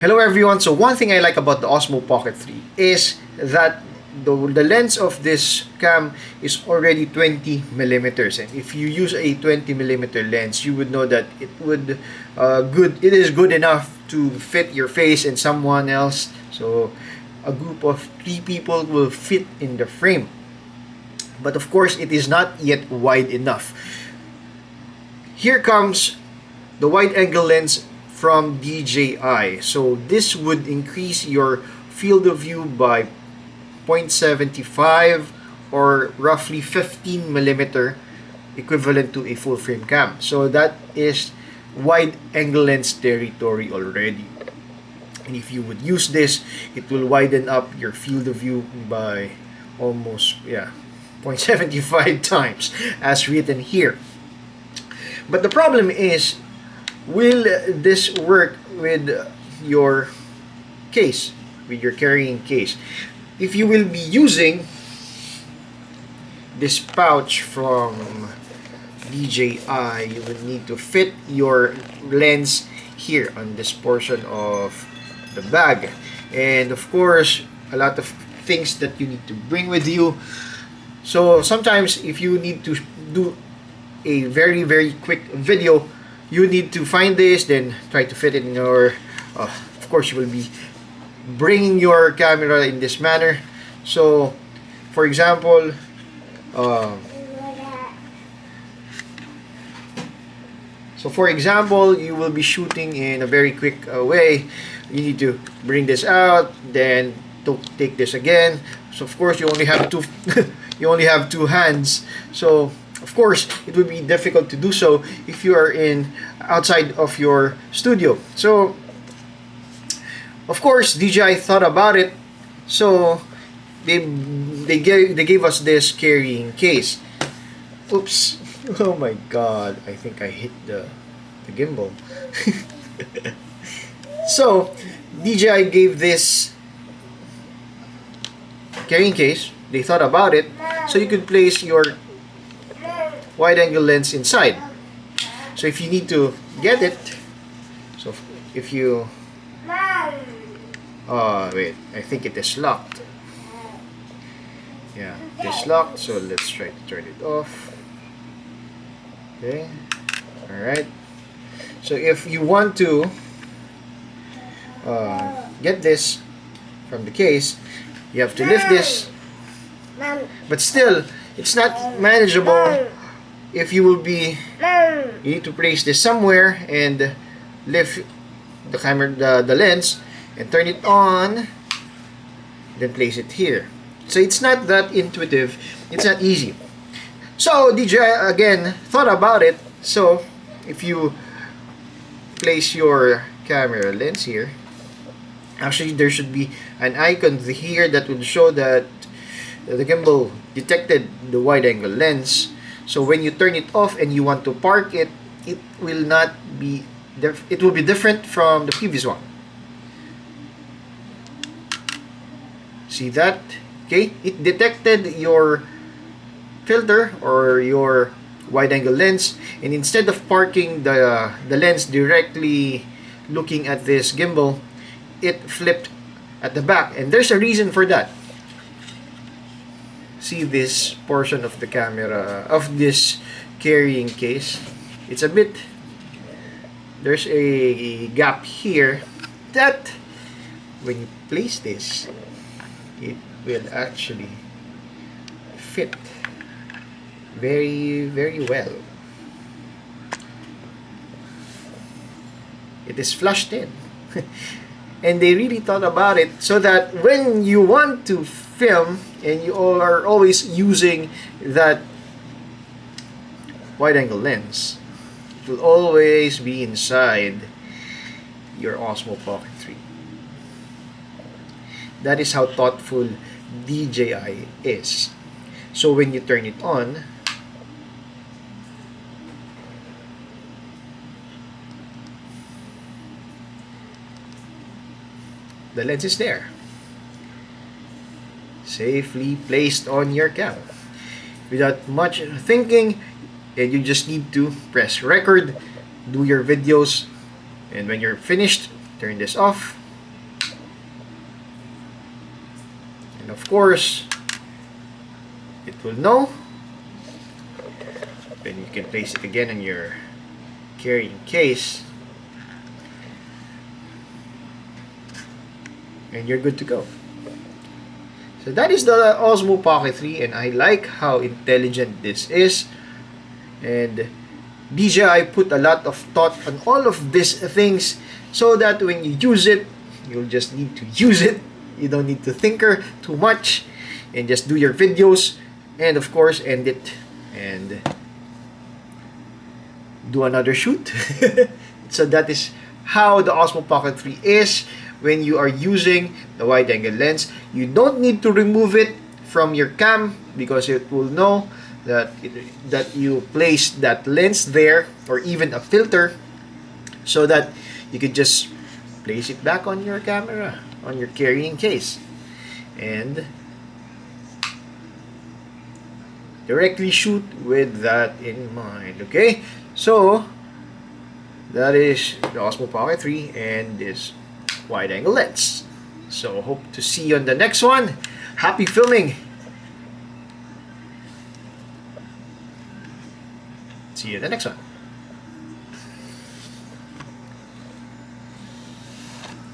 Hello everyone. So one thing I like about the Osmo Pocket 3 is that the lens of this cam is already 20 millimeters, and if you use a 20 millimeter lens, you would know that it is good enough to fit your face and someone else. So a group of 3 people will fit in the frame. But of course, it is not yet wide enough. Here comes the wide angle lens from DJI. So this would increase your field of view by 0.75 or roughly 15 millimeter, equivalent to a full frame cam. So that is wide angle lens territory already. And if you would use this, it will widen up your field of view by almost 0.75 times as written here. But the problem is, will this work with your case, with your carrying case? If you will be using this pouch from DJI, you will need to fit your lens here on this portion of the bag. And of course, a lot of things that you need to bring with you. So sometimes if you need to do a very quick video, you need to find this, then try to fit it in your of course you will be bringing your camera in this manner. So for example, you will be shooting in a very quick way. You need to bring this out, then to take this again. So of course you only have two you only have two hands. So of course, it would be difficult to do so if you are outside of your studio. So, of course, DJI thought about it. So, they gave us this carrying case. Oops! Oh my God! I think I hit the gimbal. So, DJI gave this carrying case. They thought about it, so you could place your wide angle lens inside. So if you need to get it, so if you wait, I think it is locked. Yeah, it is locked, so let's try to turn it off. Okay, alright. So if you want to get this from the case, you have to lift this, but still it's not manageable. If you you need to place this somewhere and lift the camera, the lens, and turn it on, then place it here. So it's not that intuitive, it's not easy. So DJI again thought about it. So if you place your camera lens here, actually there should be an icon here that would show that the gimbal detected the wide angle lens. So when you turn it off and you want to park it, it will not be it will be different from the previous one. See that? Okay, it detected your filter or your wide angle lens, and instead of parking the lens directly looking at this gimbal, it flipped at the back, and there's a reason for that. See this portion of the camera of this carrying case, it's a bit, there's a gap here that when you place this, it will actually fit very well. It is flushed in. And they really thought about it so that when you want to film and you are always using that wide angle lens, it will always be inside your Osmo Pocket 3. That is how thoughtful DJI is. So when you turn it on, the lens is there, safely placed on your cam without much thinking, and you just need to press record, do your videos, and when you're finished, turn this off, And of course, it will know. Then you can place it again in your carrying case. And you're good to go. So that is the Osmo Pocket 3, and I like how intelligent this is. And DJI put a lot of thought on all of these things so that when you use it, you'll just need to use it. You don't need to tinker too much, and just do your videos, and of course end it and do another shoot. So that is how the Osmo Pocket 3 is when you are using the wide angle lens. You don't need to remove it from your cam because it will know that you place that lens there, or even a filter, so that you could just place it back on your camera, on your carrying case, and directly shoot with that in mind. Okay, so that is the Osmo Pocket 3 and this wide angle lens. So hope to see you on the next one. Happy filming. See you in the next one.